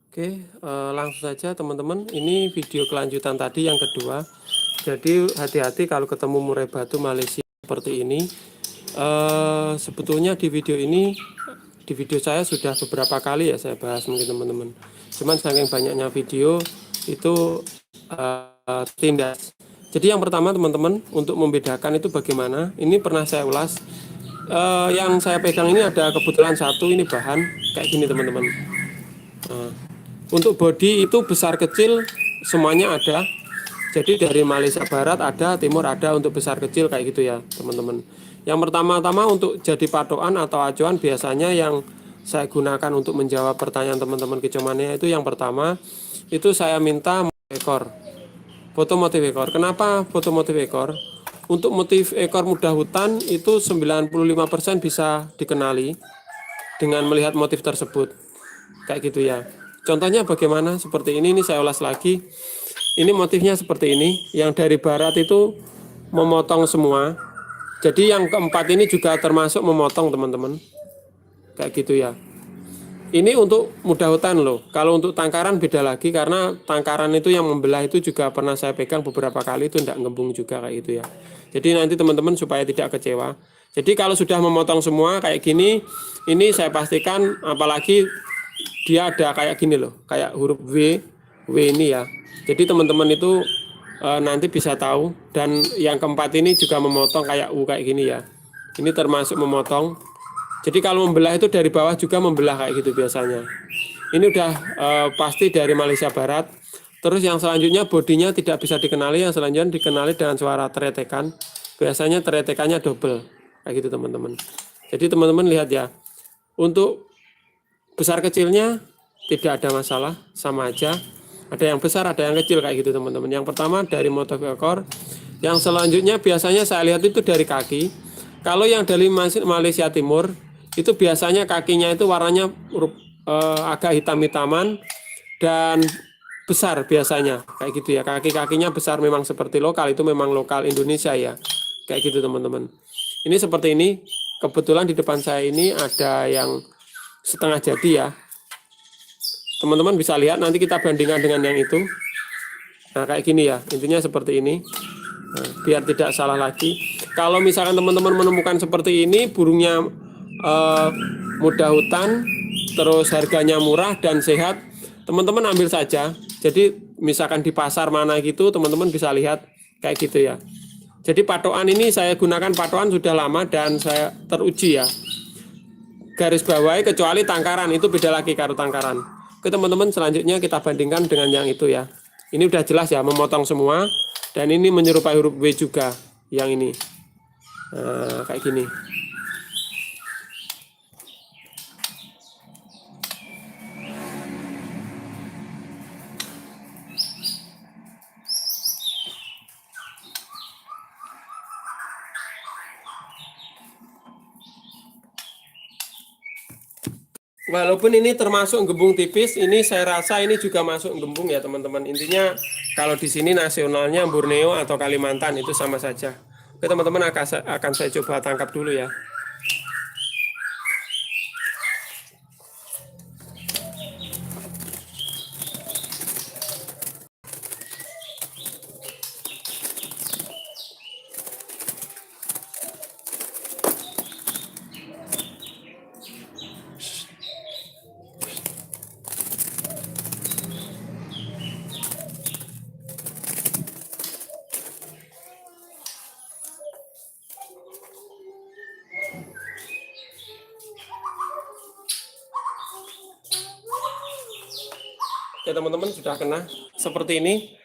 Oke, langsung saja teman-teman. Ini video kelanjutan tadi yang kedua. Jadi hati-hati kalau ketemu murai batu Malaysia seperti ini. Sebetulnya di video saya sudah beberapa kali ya saya bahas mungkin teman-teman. Cuman saking banyaknya video itu tindas. Jadi yang pertama teman-teman untuk membedakan itu bagaimana? Ini pernah saya ulas. Yang saya pegang ini ada kebetulan satu ini bahan kayak gini teman-teman. Untuk body itu besar kecil semuanya ada. Jadi dari Malaysia Barat ada, Timur ada, untuk besar kecil kayak gitu ya teman-teman. Yang pertama-tama untuk jadi patokan atau acuan biasanya yang saya gunakan untuk menjawab pertanyaan teman-teman kecomannya itu yang pertama itu saya minta ekor, foto motif ekor. Kenapa foto motif ekor? Untuk motif ekor muda hutan itu 95% bisa dikenali dengan melihat motif tersebut. Kayak gitu ya. Contohnya bagaimana? Seperti ini saya ulas lagi. Ini motifnya seperti ini. Yang dari barat itu memotong semua. Jadi yang keempat ini juga termasuk memotong teman-teman. Kayak gitu ya. Ini untuk muda hutan loh. Kalau untuk tangkaran beda lagi karena tangkaran itu yang membelah itu juga pernah saya pegang beberapa kali itu tidak ngembung juga kayak gitu ya. Jadi nanti teman-teman supaya tidak kecewa. Jadi kalau sudah memotong semua kayak gini, ini saya pastikan apalagi dia ada kayak gini loh, kayak huruf W ini ya. Jadi teman-teman itu nanti bisa tahu. Dan yang keempat ini juga memotong kayak U kayak gini ya. Ini termasuk memotong. Jadi kalau membelah itu dari bawah juga membelah kayak gitu biasanya. Ini udah pasti dari Malaysia Barat. Terus yang selanjutnya bodinya tidak bisa dikenali, yang selanjutnya dikenali dengan suara teretekan. Biasanya teretekannya double kayak gitu teman-teman. Jadi teman-teman lihat ya. Untuk besar kecilnya tidak ada masalah, sama aja. Ada yang besar, ada yang kecil kayak gitu teman-teman. Yang pertama dari motif ekor. Yang selanjutnya biasanya saya lihat itu dari kaki. Kalau yang dari Malaysia Timur itu biasanya kakinya itu warnanya agak hitam-hitaman dan besar biasanya kayak gitu ya. Kaki-kakinya besar memang seperti lokal, itu memang lokal Indonesia ya. Kayak gitu teman-teman. Ini seperti ini. Kebetulan di depan saya ini ada yang setengah jadi ya. Teman-teman bisa lihat, nanti kita bandingkan dengan yang itu. Nah kayak gini ya, intinya seperti ini. Nah, biar tidak salah lagi. Kalau misalkan teman-teman menemukan seperti ini, burungnya muda hutan, terus harganya murah dan sehat, teman-teman ambil saja. Jadi misalkan di pasar mana gitu, teman-teman bisa lihat kayak gitu ya. Jadi patokan ini saya gunakan patokan sudah lama dan saya teruji ya. Garis bawahi kecuali tangkaran, itu beda lagi kalau tangkaran. Oke teman-teman, selanjutnya kita bandingkan dengan yang itu ya. Ini udah jelas ya, memotong semua. Dan ini menyerupai huruf W juga, yang ini. Nah, kayak gini. Walaupun ini termasuk gembung tipis, ini saya rasa ini juga masuk gembung ya teman-teman. Intinya kalau di sini nasionalnya Borneo atau Kalimantan itu sama saja. Oke teman-teman, akan saya coba tangkap dulu ya. Ya teman-teman, sudah kena seperti ini.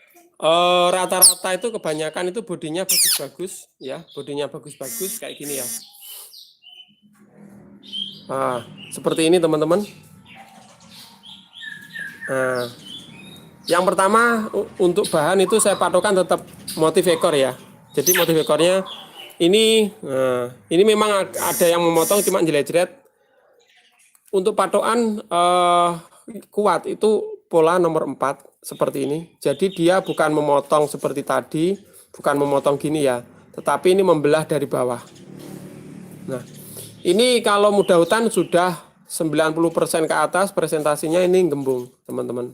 Rata-rata itu kebanyakan itu bodinya bagus-bagus ya, bodinya bagus-bagus kayak gini ya. Nah, seperti ini teman-teman. Nah, yang pertama untuk bahan itu saya patokan tetap motif ekor ya. Jadi motif ekornya ini, ini memang ada yang memotong cuma jelet-jelet. Untuk patokan kuat itu pola nomor 4 seperti ini. Jadi dia bukan memotong seperti tadi, bukan memotong gini ya, tetapi ini membelah dari bawah. Nah, ini kalau muda hutan sudah 90% ke atas presentasinya ini gembung, teman-teman.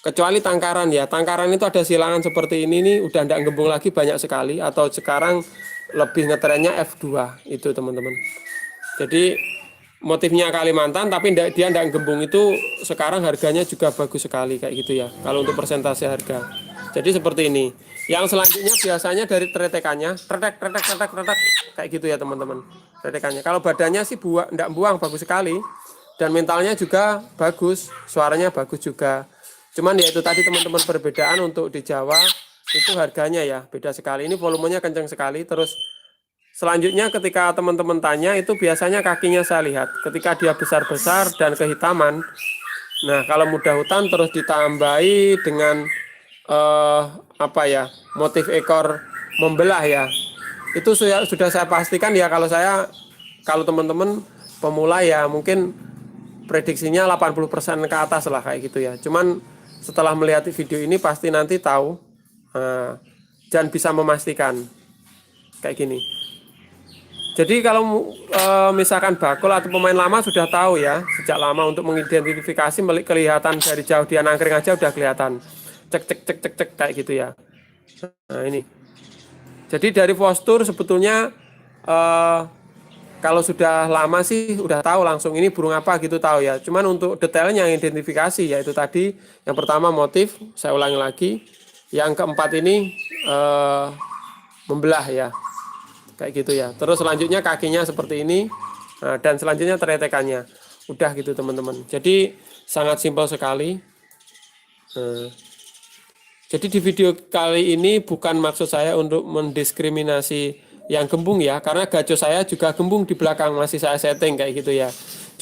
Kecuali tangkaran ya, tangkaran itu ada silangan seperti ini nih, udah nggak gembung lagi banyak sekali, atau sekarang lebih ngetrennya F2 itu teman-teman. Jadi motifnya Kalimantan tapi dia nggak gembung itu sekarang harganya juga bagus sekali kayak gitu ya, kalau untuk persentase harga. Jadi seperti ini. Yang selanjutnya biasanya dari tretekannya, tretek kayak gitu ya teman-teman. Tretekannya. Kalau badannya sih nggak buang bagus sekali, dan mentalnya juga bagus, suaranya bagus juga. Cuman ya itu tadi teman-teman, perbedaan untuk di Jawa itu harganya ya beda sekali. Ini volumenya kencang sekali. Terus selanjutnya ketika teman-teman tanya itu biasanya kakinya saya lihat ketika dia besar-besar dan kehitaman. Nah kalau mudah hutan terus ditambahi dengan apa ya, motif ekor membelah ya. Itu sudah saya pastikan ya, kalau teman-teman pemula ya mungkin prediksinya 80% ke atas lah kayak gitu ya. Cuman setelah melihat video ini pasti nanti tahu dan bisa memastikan kayak gini. Jadi kalau misalkan bakul atau pemain lama sudah tahu ya sejak lama untuk mengidentifikasi, kelihatan dari jauh dia nangkring aja udah kelihatan cek kayak gitu ya. Nah ini. Jadi dari postur sebetulnya kalau sudah lama sih udah tahu langsung ini burung apa gitu tahu ya. Cuman untuk detailnya yang identifikasi yaitu tadi yang pertama motif, saya ulangi lagi. Yang keempat ini membelah ya. Kayak gitu ya. Terus selanjutnya kakinya seperti ini. Nah, dan selanjutnya tretekannya. Udah gitu teman-teman. Jadi sangat simpel sekali. Jadi di video kali ini bukan maksud saya untuk mendiskriminasi yang gembung ya, karena gaco saya juga gembung di belakang, masih saya setting kayak gitu ya.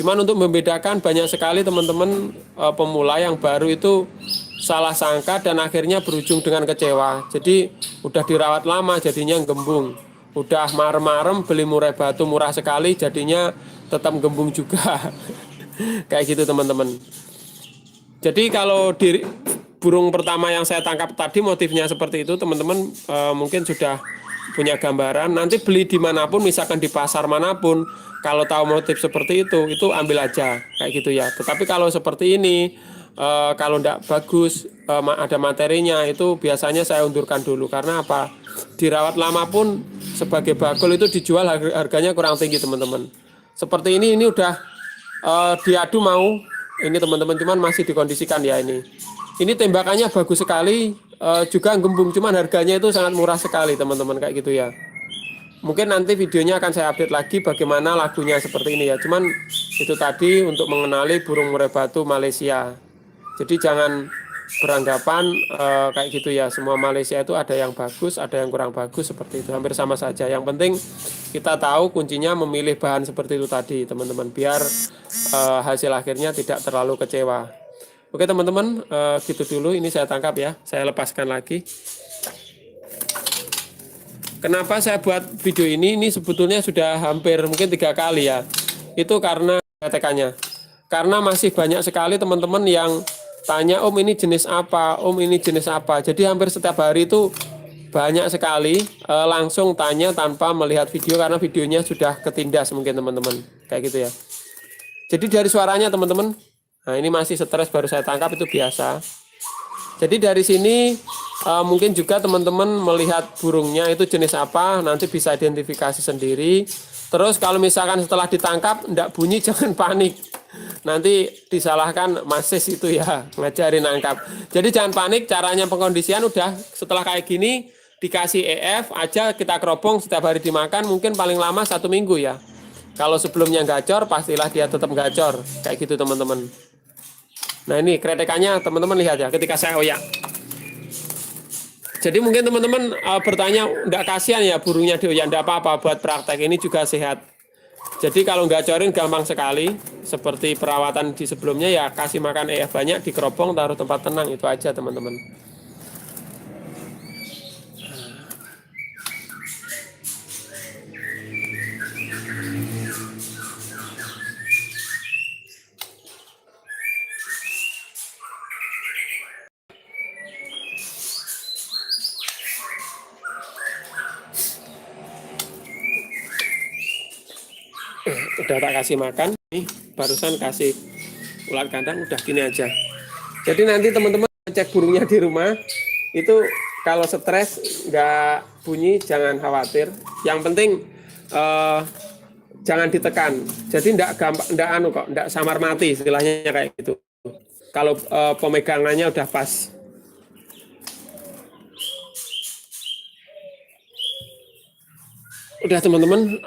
Cuman untuk membedakan, banyak sekali teman-teman pemula yang baru itu salah sangka dan akhirnya berujung dengan kecewa. Jadi udah dirawat lama jadinya gembung. Udah marem-marem beli murai batu murah sekali jadinya tetap gembung juga. Kayak gitu teman-teman. Jadi kalau di burung pertama yang saya tangkap tadi motifnya seperti itu, teman-teman mungkin sudah punya gambaran. Nanti beli dimanapun, misalkan di pasar manapun, kalau tahu motif seperti itu ambil aja kayak gitu ya. Tetapi kalau seperti ini, kalau tidak bagus, ada materinya, itu biasanya saya undurkan dulu. Karena apa? Dirawat lama pun sebagai bakul itu dijual harganya kurang tinggi teman-teman. Seperti ini udah diadu mau. Ini teman-teman, cuman masih dikondisikan ya ini. Ini tembakannya bagus sekali, juga gembung, cuman harganya itu sangat murah sekali teman-teman kayak gitu ya. Mungkin nanti videonya akan saya update lagi bagaimana lagunya seperti ini ya. Cuman itu tadi untuk mengenali burung murai batu Malaysia. Jadi jangan beranggapan kayak gitu ya. Semua Malaysia itu ada yang bagus, ada yang kurang bagus seperti itu. Hampir sama saja. Yang penting kita tahu kuncinya memilih bahan seperti itu tadi teman-teman. Biar hasil akhirnya tidak terlalu kecewa. Oke teman-teman, gitu dulu. Ini saya tangkap ya. Saya lepaskan lagi. Kenapa saya buat video ini? Ini sebetulnya sudah hampir mungkin 3 kali ya. Itu karena TK-nya. Karena masih banyak sekali teman-teman yang tanya, Om ini jenis apa? Om ini jenis apa? Jadi hampir setiap hari itu banyak sekali langsung tanya tanpa melihat video, karena videonya sudah ketindas mungkin teman-teman. Kayak gitu ya. Jadi dari suaranya teman-teman, nah ini masih stres baru saya tangkap, itu biasa. Jadi dari sini mungkin juga teman-teman melihat burungnya itu jenis apa, nanti bisa identifikasi sendiri. Terus kalau misalkan setelah ditangkap enggak bunyi, jangan panik. Nanti disalahkan Masis itu ya, ngajarin nangkap. Jadi jangan panik, caranya pengkondisian udah setelah kayak gini, dikasih EF aja, kita keropong setiap hari dimakan, mungkin paling lama 1 minggu ya. Kalau sebelumnya gacor, pastilah dia tetap gacor. Kayak gitu teman-teman. Nah ini kretekannya teman-teman lihat ya ketika saya oyak. Jadi mungkin teman-teman bertanya, enggak kasihan ya burungnya dioyak? Enggak apa-apa, buat praktek ini juga sehat. Jadi kalau gacorin gampang sekali. Seperti perawatan di sebelumnya ya, kasih makan EF banyak, dikeropong, taruh tempat tenang, itu aja teman-teman. udah tak kasih makan. Nih barusan kasih ulat kandang udah gini aja. Jadi nanti teman-teman cek burungnya di rumah itu kalau stres nggak bunyi jangan khawatir. Yang penting jangan ditekan. Jadi nggak samar mati istilahnya kayak gitu. Kalau pemegangannya udah pas. Udah teman-teman,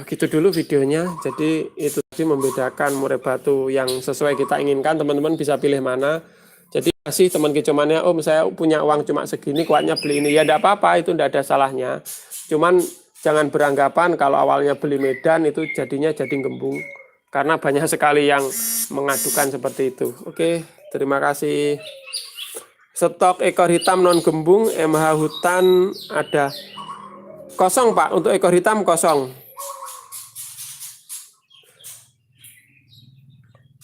gitu dulu videonya. Jadi itu tadi membedakan murai batu yang sesuai kita inginkan. Teman-teman bisa pilih mana. Jadi masih teman kecomannya, oh saya punya uang cuma segini, kuatnya beli ini. Ya enggak apa-apa, itu enggak ada salahnya. Cuman jangan beranggapan kalau awalnya beli Medan itu jadinya jadi gembung. Karena banyak sekali yang mengadukan seperti itu. Oke, terima kasih. Stok ekor hitam non gembung MH Hutan ada kosong Pak, untuk ekor hitam kosong.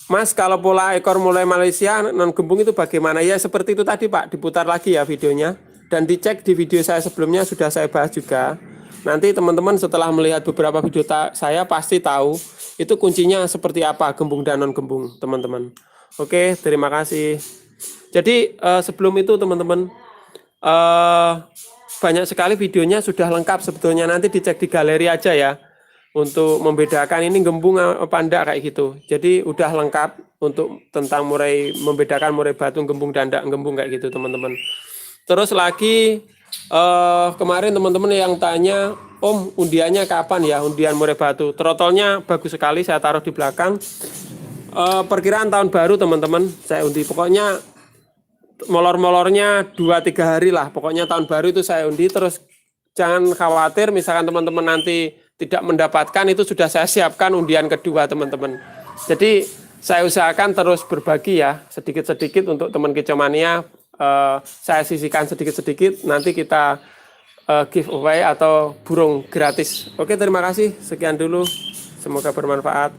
Mas, kalau pola ekor mulai Malaysia non gembung itu bagaimana? Ya seperti itu tadi Pak, diputar lagi ya videonya. Dan dicek di video saya sebelumnya sudah saya bahas juga. Nanti teman-teman setelah melihat beberapa video saya pasti tahu itu kuncinya seperti apa gembung dan non gembung teman-teman. Oke, terima kasih. Jadi sebelum itu teman-teman, banyak sekali videonya sudah lengkap sebetulnya, nanti dicek di galeri aja ya untuk membedakan ini gembung apa enggak kayak gitu. Jadi udah lengkap untuk tentang membedakan murai batu gembung dan enggak gembung kayak gitu teman-teman. Terus lagi kemarin teman-teman yang tanya, Om undiannya kapan ya, undian murai batu? Trotolnya bagus sekali, saya taruh di belakang. Perkiraan tahun baru teman-teman saya undi, pokoknya molor-molornya 2-3 hari lah, pokoknya tahun baru itu saya undi. Terus jangan khawatir misalkan teman-teman nanti tidak mendapatkan, itu sudah saya siapkan undian kedua teman-teman. Jadi saya usahakan terus berbagi ya, sedikit-sedikit untuk teman Kicomania, saya sisihkan sedikit-sedikit, nanti kita giveaway atau burung gratis. Oke, terima kasih, sekian dulu, semoga bermanfaat.